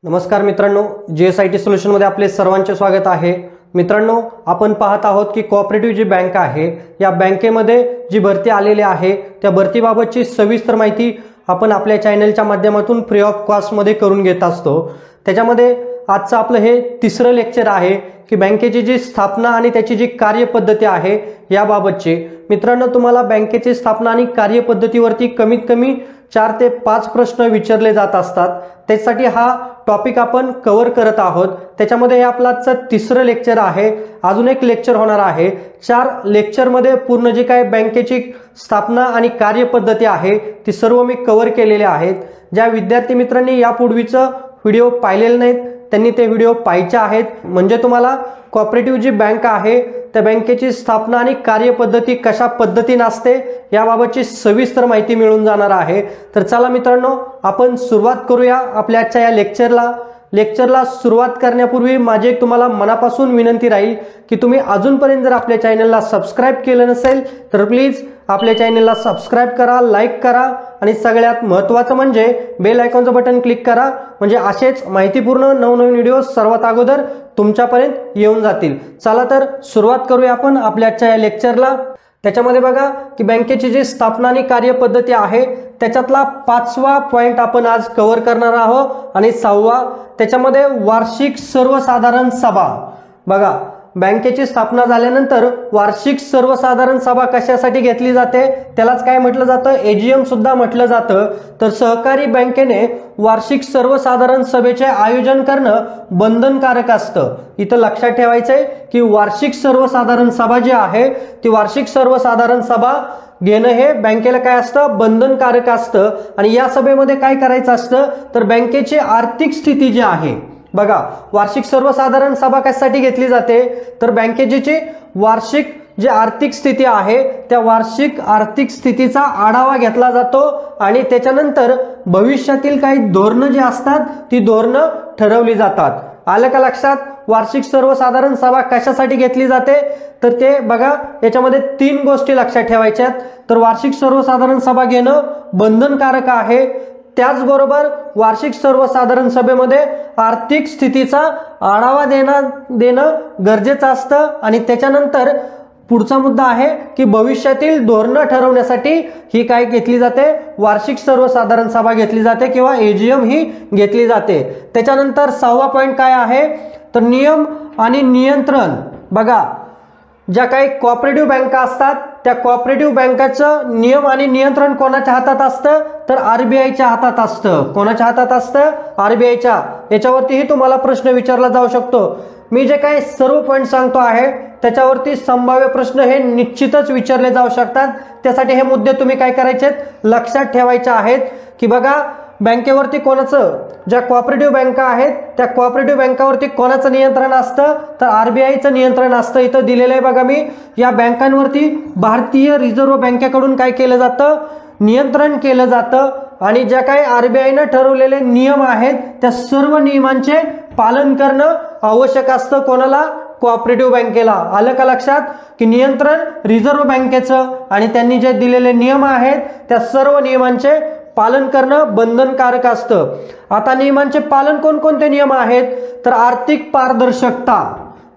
नमस्कार मित्रांनो, जीएसआयटी सोल्युशन मध्ये आपले सर्वांचे स्वागत आहे। मित्रांनो, आपण पाहत आहोत की कोऑपरेटिव्ह जी बँक आहे या बँकेमध्ये जी भरती आलेली आहे त्या भरतीबाबतची सविस्तर माहिती आपण आपल्या चॅनलच्या माध्यमातून फ्री ऑफ कॉस्ट मध्ये करून घेत असतो। त्याच्यामध्ये आजचं आपलं हे तिसरं लेक्चर आहे की बँकेची जी स्थापना आणि त्याची जी कार्यपद्धती आहे याबाबतची। मित्रांनो, तुम्हाला बँकेची स्थापना आणि कार्यपद्धतीवरती कमीत कमी 4 ते 5 प्रश्न विचारले जात असतात। त्यासाठी हा टॉपिक आपण कव्हर करत आहोत। त्याच्यामध्ये हे आपलं आजचं तिसरं लेक्चर आहे। अजून एक लेक्चर होणार आहे। 4 लेक्चरमध्ये पूर्ण जी काय बँकेची स्थापना आणि कार्यपद्धती आहे ती सर्व मी कव्हर केलेले आहेत। ज्या विद्यार्थी मित्रांनी यापूर्वीचं व्हिडिओ पाहिलेले नाहीत त्यांनी ते व्हिडिओ पाहायचे आहेत, म्हणजे तुम्हाला कोऑपरेटिव्ह जी बँक आहे त्या बँकेची स्थापना आणि कार्यपद्धती कशा पद्धतीने असते याबाबतची सविस्तर माहिती मिळून जाणार आहे। तर चला मित्रांनो, आपण सुरुवात करूया आपल्या आजच्या या लेक्चरला सुरुवात करण्यापूर्वी माझी एक तुम्हाला मनापासून विनंती राहील की तुम्ही अजूनपर्यंत जर आपल्या चॅनलला सबस्क्राइब केलं नसेल तर प्लीज आपल्या चॅनलला सबस्क्राइब करा, लाईक करा आणि सगळ्यात महत्त्वाचं म्हणजे बेल आयकॉनचं बटन क्लिक करा, म्हणजे असेच माहितीपूर्ण नवनवीन व्हिडिओ सर्वात अगोदर तुमच्यापर्यंत येऊन जातील। चला तर सुरुवात करूया आपण आपल्या आजच्या या लेक्चरला। त्याच्यामध्ये बघा की बँकेची जी स्थापना आणि कार्यपद्धती आहे त्याच्यातला 5वा पॉइंट आपण आज कव्हर करणार आहोत आणि 6वा त्याच्यामध्ये वार्षिक सर्वसाधारण सभा। बघा, बँकेची स्थापना झाल्यानंतर वार्षिक सर्वसाधारण सभा कशासाठी घेतली जाते त्यालाच काय म्हटलं जातं, एजीएम सुद्धा म्हटलं जातं। तर सहकारी बँकेने वार्षिक सर्वसाधारण सभेचे आयोजन करणं बंधनकारक असतं। इथं लक्षात ठेवायचंय की वार्षिक सर्वसाधारण सभा जी आहे ती वार्षिक सर्वसाधारण सभा घेणं हे बँकेला काय असतं, बंधनकारक असतं। आणि या सभेमध्ये काय करायचं असतं तर बँकेची आर्थिक स्थिती जी आहे, बघा वार्षिक सर्वसाधारण सभा कशासाठी घेतली जाते तर बँकेची जी वार्षिक जी आर्थिक स्थिती आहे त्या वार्षिक आर्थिक स्थितीचा आढावा घेतला जातो आणि त्याच्यानंतर भविष्यातील काही धोरणं जी असतात ती धोरणं ठरवली जातात। आलं का लक्षात? वार्षिक सर्वसाधारण सभा कशासाठी घेतली जाते तर ते बघा याच्यामध्ये 3 गोष्टी लक्षात ठेवायच्यात। तर वार्षिक सर्वसाधारण सभा घेणं बंधनकारक आहे, त्याचबरोबर वार्षिक सर्वसाधारण सभेमध्ये आर्थिक स्थितीचा आढावा देणं गरजेचं असतं आणि त्याच्यानंतर पुढचा मुद्दा आहे की भविष्यातील धोरणं ठरवण्यासाठी ही काय घेतली जाते, वार्षिक सर्वसाधारण सभा घेतली जाते किंवा एजीएम ही घेतली जाते। त्याच्यानंतर 6वा पॉइंट काय आहे तर नियम आणि नियंत्रण। बघा, ज्या काही कोऑपरेटिव्ह बँका असतात त्या कोऑपरेटिव्ह बँकाचं नियम आणि नियंत्रण कोणाच्या हातात असतं तर आरबीआयच्या हातात असतं। कोणाच्या हातात असतं? आरबीआयच्या। याच्यावरतीही तुम्हाला प्रश्न विचारला जाऊ शकतो। मी जे काही सर्व पॉइंट सांगतो आहे त्याच्यावरती संभाव्य प्रश्न हे निश्चितच विचारले जाऊ शकतात। त्यासाठी हे मुद्दे तुम्ही काय करायचे, लक्षात ठेवायचे आहेत की बघा बँकेवरती कोणाचं, ज्या कोऑपरेटिव्ह बँका आहेत त्या कोऑपरेटिव्ह बँकावरती कोणाचं नियंत्रण असतं तर आरबीआयचं नियंत्रण असतं। इथं दिलेलं आहे बघा मी, या बँकांवरती भारतीय रिझर्व्ह बँकेकडून काय केलं जातं, नियंत्रण केलं जातं। आणि ज्या काही आरबीआयनं ठरवलेले नियम आहेत त्या सर्व नियमांचे पालन करणं आवश्यक असतं कोणाला, कोऑपरेटिव्ह बँकेला। आलं का लक्षात की नियंत्रण रिझर्व्ह बँकेचं आणि त्यांनी जे दिलेले नियम आहेत त्या सर्व नियमांचे पालन करणं बंधनकारक असतं। आता नियमांचे पालन कोणकोणते नियम आहेत तर आर्थिक पारदर्शकता।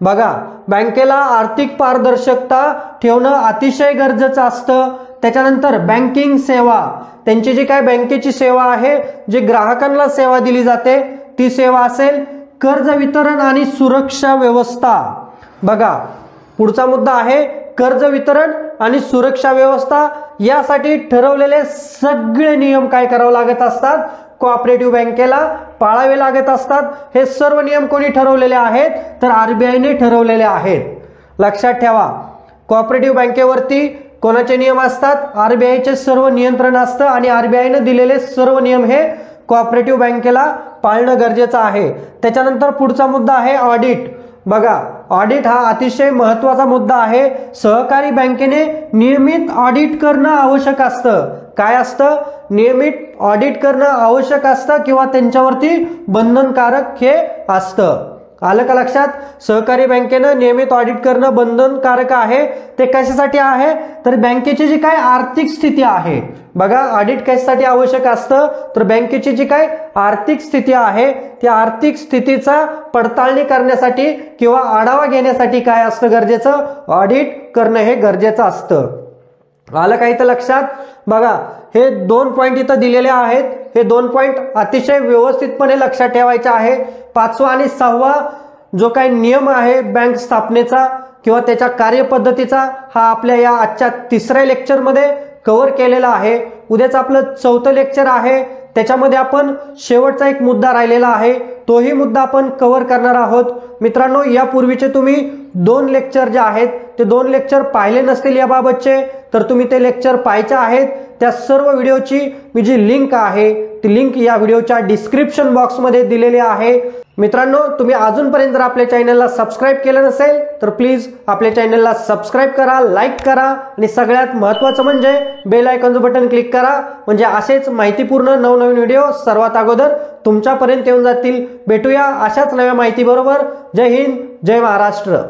बघा, बँकेला आर्थिक पारदर्शकता ठेवणं अतिशय गरजेचं असतं। त्याच्यानंतर बँकिंग सेवा, त्यांची जी काय बँकेची सेवा आहे जी ग्राहकांना सेवा दिली जाते ती सेवा असेल। कर्ज वितरण आणि सुरक्षा व्यवस्था। बघा, पुढचा मुद्दा आहे कर्ज वितरण आणि सुरक्षा व्यवस्था। यासाठी ठरवलेले सगळे नियम काय करावे लागत असतात, कोऑपरेटिव्ह बँकेला पाळावे लागत असतात। हे सर्व नियम कोणी ठरवलेले आहेत तर आरबीआयने ठरवलेले आहेत। लक्षात ठेवा, कोऑपरेटिव्ह बँकेवरती कोणाचे नियम असतात, आरबीआयचे सर्व नियंत्रण असतं आणि आरबीआयने दिलेले सर्व नियम हे कोऑपरेटिव्ह बँकेला पाळणं गरजेचं आहे। त्याच्यानंतर पुढचा मुद्दा आहे ऑडिट। बघा, ऑडिट हा अतिशय महत्त्वाचा मुद्दा आहे। सहकारी बँकेने नियमित ऑडिट करणं आवश्यक असतं। काय असतं, नियमित ऑडिट करणं आवश्यक असतं किंवा त्यांच्यावरती बंधनकारक हे असतं। आलं का लक्षात? सहकारी बँकेनं नियमित ऑडिट करणं बंधनकारक आहे. ते कशासाठी आहे? तर बँकेची जी काय आर्थिक स्थिती आहे, बघा ऑडिट कशासाठी आवश्यक असतं, तर बँकेची जी काय आर्थिक स्थिती आहे त्या आर्थिक स्थितीचा पडताळणी करण्यासाठी किंवा आढावा घेण्यासाठी काय असतं गरजेचं? ऑडिट करणं हे गरजेचं असतं. आलं का इथं लक्षात? बघा हे 2 पॉइंट इथं दिलेले आहेत. हे 2 पॉइंट अतिशय व्यवस्थितपणे लक्षात ठेवायचे आहे. 5वा आणि 6वा जो काही नियम आहे बँक स्थापनेचा किंवा त्याच्या कार्यपद्धतीचा हा आपल्या या आजच्या 3ऱ्या लेक्चरमध्ये कव्हर केलेला आहे. उद्याच आपलं 4थं लेक्चर आहे. त्याच्यामध्ये आपण शेवटचा एक मुद्दा राहिलेला आहे, तोही मुद्दा आपण कव्हर करणार आहोत. मित्रांनो, यापूर्वीचे तुम्ही 2 लेक्चर जे आहेत ते 2 लेक्चर पाहिले नसतील याबाबतचे, तर तुम्ही ते लेक्चर पाहायचे आहेत. त्या सर्व व्हिडिओची मी जी लिंक आहे ती लिंक या व्हिडिओच्या डिस्क्रिप्शन बॉक्समध्ये दिलेली आहे. मित्रांनो, तुम्ही अजूनपर्यंत जर आपल्या चॅनलला सबस्क्राईब केलं नसेल तर प्लीज आपल्या चॅनलला सबस्क्राईब करा, लाईक करा आणि सगळ्यात महत्त्वाचं म्हणजे बेल आयकॉनचं बटन क्लिक करा, म्हणजे असेच माहितीपूर्ण नवनवीन व्हिडिओ सर्वात अगोदर तुमच्यापर्यंत येऊन जातील. भेटूया अशाच नव्या माहिती बरोबर. जय हिंद, जय महाराष्ट्र.